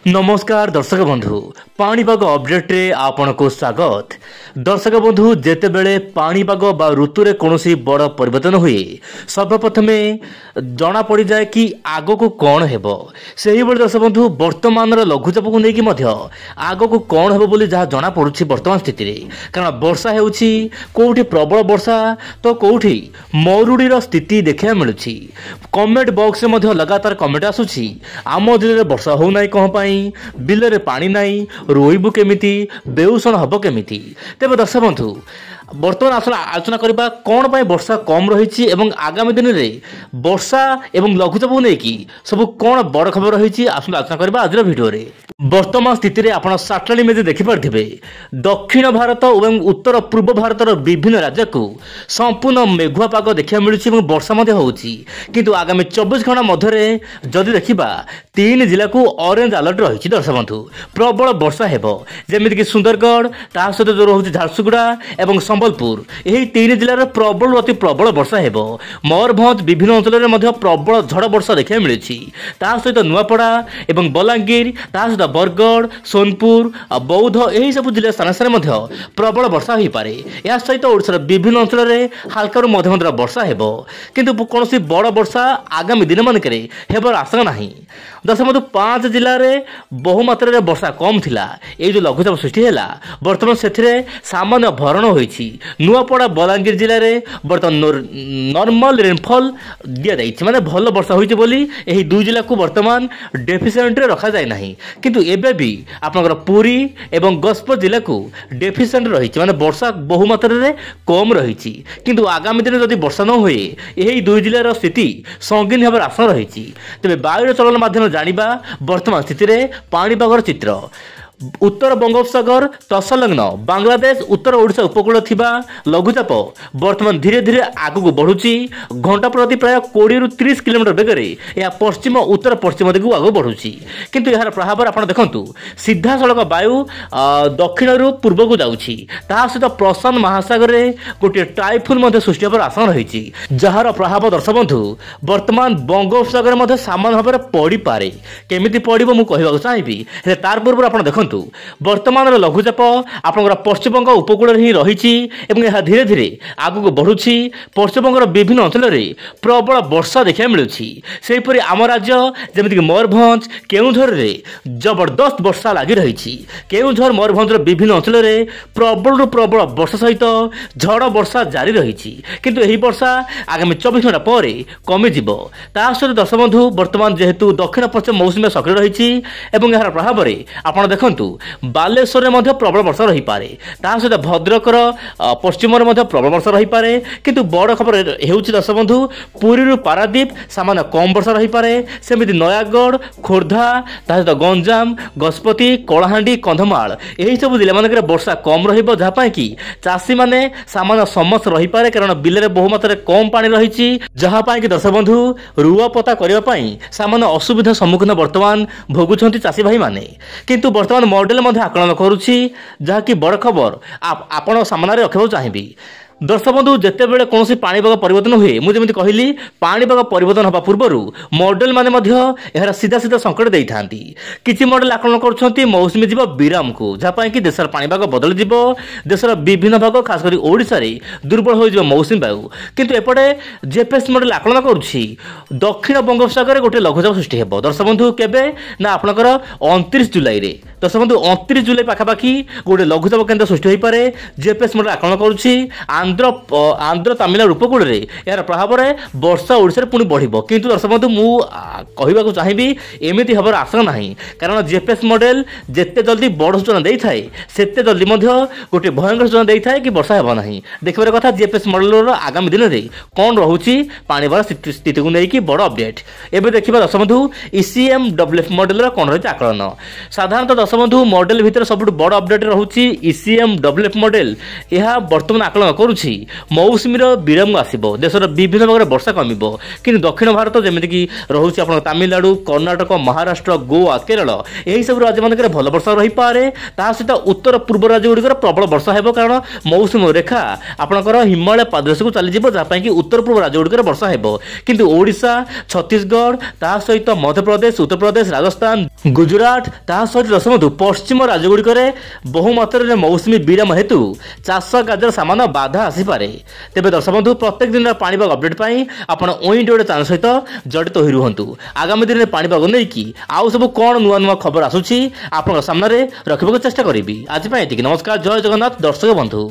नमस्कार दर्शक बंधु पाणीपाग अपडेट रे आपण को स्वागत। दर्शक बंधु जेतेबेले पाणीपाग बा ऋतु रे कोनोसी बड़ परिवर्तन हुए सर्वप्रथमे जना पड़ जाए कि आगो को कौन हेबो। सेही बेले दर्शक बंधु वर्तमान लघुचाप को लेकिन आगो को कौन हेबो बोली जहाँ जना पड़ुछि वर्तमान स्थिति रे। कारण वर्षा हेउछि कोउठी प्रबल वर्षा तो कोउठी मरुड़ीर स्थिति देखा मिलुछि। कमेंट बॉक्स में लगातार कमेंट आसुछि आम जिले में वर्षा हो ना कौन पाई बिल रे पानी नाई रोइबु केमिति बेउषण हब केमिति। तेबे दर्शक बंधु बर्तमान आलोचना करबा कौन पाई वर्षा कम रही एवं आगामी दिन में वर्षा एवं लघुचाप नहीं सब कौन बड़ खबर रही आलोचना करबा आज वीडियो रे। वर्तमान स्थिति में आपड़ सैटेलाइट इमेज देखिपे दक्षिण भारत और उत्तर पूर्व भारत विभिन्न राज्य को संपूर्ण मेघुआ पाग देखा मिलूँ वर्षा होउछि। किंतु आगामी 24 घंटा मध्य जदि देखा 3 जिला को ऑरेंज अलर्ट रही। दर्शक बंधु प्रबल वर्षा हेबो जेमिति सुंदरगढ़ ता सहित जो रही झारसुगुड़ा और संबलपुर यही 3 जिलार प्रबल अति प्रबल वर्षा हेबो। मयूरभंज विभिन्न अंचल में प्रबल झड़ वर्षा देखा मिलूँ। ता सहित नुआपड़ा और बलांगीर ता सहित बरगढ़ सोनपुर बौद्ध यही सब जिला स्थान स्थान प्रबल वर्षा हो पारे। या सहित ओडिशार विभिन्न अंचल में हाल्का मध्यम वर्षा हेबो किंतु कौन बड़ वर्षा आगामी दिन मानक हेबार आशा नहीं। दर्शक बंधु 5 जिले में बहुमात्रा वर्षा कम थिला ये जो लघुचाप सृष्टि है बर्तमान से सामान्य भरण होइछि। नुआपड़ा बलांगीर जिले में बर्तमान नॉर्मल रेनफॉल दिया जाइछि माने भल वर्षा होइछि बोली एही 2 जिला को बर्तमान डेफिसिएंट रे रखा जाय नाही। किंतु एबे भी आपनकर पुरी एवं गजपत जिला को डेफिसिएंट रही माने वर्षा बहुमात्रा रे कम रही। किंतु आगामी दिन जदि वर्षा न हुए यही 2 जिलार स्थिति संगीन होबार आशा रही। तेज वायुर चलन माध्यम जानिबा वर्तमान स्थिति रे पाणीपागर चित्र। उत्तर बंगोपसागर तत्संलग्न बांग्लादेश उत्तर ओडिशा उपकूल थिबा लघुचाप वर्तमान धीरे धीरे आगू बढ़ुची। घंटा प्रति प्राय 20 ରୁ 30 किलोमीटर बेगरे यह पश्चिम उत्तर पश्चिम दिगु आगू बढ़ुची। किंतु यार प्रभाव आपण देखंतु सीधा सड़क वायु दक्षिण रु पूर्व को जाउची। ता सहित प्रशांत महासागर रे गोटे टाइफून मध्ये सृष्टि होबार आशा रही जार प्रभाव दर्शक बंधु वर्तमान बंगोपसागर मध्ये सामान्य भाव में पड़ी पारे। केमिति पड़िबो मु कहबाक चाहिबी हे तार पूर्व आपण देखंतु वर्तमान लघुचाप आपंकर पश्चिमबंग उपकूल ही रही धीरे धीरे आगू बढ़ुची। पश्चिमबंगर विभिन्न अंचल में प्रबल वर्षा देखा मिलूँ। आम राज्य जमीक मयूरभंज केउंझर में जबरदस्त वर्षा लगी रही। केउंझर मयूरभंज विभिन्न अंचल में प्रबल प्रबल वर्षा सहित झड़ वर्षा जारी रही। किंतु यही वर्षा आगामी 24 घंटा पर कमिज। सहित दर्शक बंधु वर्तमान जेहेतु दक्षिण पश्चिम मौसुमी सक्रिय रही यार प्रभाव में आपड़ देखते बालेश्वर में प्रबल वर्षा रही पारे। ता सहित भद्रकर पश्चिम प्रबल वर्षा रही पारे। किंतु बड़ खबर हेउछि दर्शक बंधु पुरी रु पारादीप सामान्य कम वर्षा रही पारे। सेमिति नयागढ़ खोर्धा ता सहित गंजाम गजपति कलाहांडी कंधमाल यही सब जिला मानक वर्षा कम रहिबो जहाँ पाई कि चाषी माने सामान्य समस्या रही पारे। कारण बिल में बहुमात्रा कम पानी रही जहाँ पाई कि दर्शक बंधु रुआपता करने पाई सामान्य असुविधा सम्मुखीन वर्तमान भोगुछंती चाषी भाई माने। किंतु वर्तमान मॉडल आकलन करुच्ची जहाँकि बड़ खबर आपण सामने रखा चाहिए। दर्शक बंधु जिते बड़े कौन पाणीपाग परिवर्तन हुए मुझे कहली पाणीपाग परिवर्तन हवा पूर्व मॉडल माने यार सीधा सीधा संकट दे था। किसी मॉडल आकलन कर मौसुमी जीव विराम को जहाँ कि देशर पाणीपाग बदल जीव। देशर विभिन्न भाग खासकर ओडिशा रे दुर्बल हो मौसुमी वायु। किंतु एपटे जेपीएस मॉडल आकलन करुच्ची दक्षिण बंगोपसागर गोटे लघुचाप सृष्टि हेबो। दर्शक बंधु केबे ना आपनकर 29 जुलाई रे दर्शक बंधु 29 जुलाई पाखापाखि गोटे लघुचाप केन्द्र सृष्टि हो पारे। जेपीएस मॉडल आकलन करुच्ची आंध्र तमिलनाडु उपकूल में यार प्रभाव में वर्षा ओडिशा पुणी बढ़िबो। किंतु दर्शक बंधु मु कहबाक चाहिए एमिति हबार आशा नहीं। कारण जेपीएस मॉडल जिते जल्दी बड़ सूचना दे थाए सेते जल्दी गोटे भयंकर सूचना दे थाए कि वर्षा हेबा नहीं। देखबार कथा जेपीएस मॉडल आगामी दिन में कौन रोचे पाणीपाग स्थिति को लेकिन बड़ अपडेट एवं देखा। दर्शक बंधु ECMWF मॉडल कौन रही आकलन साधारणतः दर्शक बंधु मॉडल भितर सब बड़ अपडेट रोचे ECMWF मॉडल। यह वर्तमान आकलन करुच्ची ହେଉଛି ମୌସୁମୀର ବିରାମ ଆସିବ, ଦେଶର ବିଭିନ୍ନ ଭାଗରେ ବର୍ଷା କମିବ। କିନ୍ତୁ ଦକ୍ଷିଣ ଭାରତ ଯେମିତିକି ରହୁଛି ଆପଣଙ୍କ ତାମିଲନାଡୁ, କର୍ଣ୍ଣାଟକ, ମହାରାଷ୍ଟ୍ର, ଗୋଆ, କେରଳ ଏହିସବୁ ରାଜ୍ୟମାନଙ୍କରେ ଭଲ ବର୍ଷା ରହିପାରେ। ତା ସହିତ ଉତ୍ତର ପୂର୍ବ ରାଜ୍ୟଗୁଡ଼ିକରେ ପ୍ରବଳ ବର୍ଷା ହେବ, କାରଣ ମୌସୁମୀ ରେଖା ଆପଣଙ୍କର ହିମାଳୟ ପାଦଦେଶକୁ ଚାଲିଯିବ, ଯାହା ପାଇଁ କି ଉତ୍ତର ପୂର୍ବ ରାଜ୍ୟଗୁଡ଼ିକରେ ବର୍ଷା ହେବ। କିନ୍ତୁ ଓଡ଼ିଶା, ଛତିଶଗଡ଼, ତା ସହିତ ମଧ୍ୟପ୍ରଦେଶ, ଉତ୍ତରପ୍ରଦେଶ, ରାଜସ୍ଥାନ, ଗୁଜୁରାଟ, ତା ସହିତ ଦଶମଧୁ ପଶ୍ଚିମ ରାଜ୍ୟଗୁଡ଼ିକରେ ବହୁ ମାତ୍ରାରେ ମୌସୁମୀ ବିରାମ ହେତୁ ଚାଷ କାର୍ଯ୍ୟର ସାମାନ୍ୟ ବାଧା ଆସିପାରେ। ତେବେ ଦର୍ଶକ ବନ୍ଧୁ, ପ୍ରତ୍ୟେକ ଦିନର ପାଣିପାଗ ଅପଡେଟ୍ ପାଇଁ ଆପଣ OINT ଓଡ଼ିଆ ଚ୍ୟାନେଲ ସହିତ ଜଡ଼ିତ ହୋଇ ରୁହନ୍ତୁ। ଆଗାମୀ ଦିନରେ ପାଣିପାଗ ନେଇକି ଆଉ ସବୁ କ'ଣ ନୂଆ ନୂଆ ଖବର ଆସୁଛି ଆପଣଙ୍କ ସାମ୍ନାରେ ରଖିବାକୁ ଚେଷ୍ଟା କରିବି। ଆଜି ପାଇଁ ଏତିକି। ନମସ୍କାର, ଜୟ ଜଗନ୍ନାଥ ଦର୍ଶକ ବନ୍ଧୁ।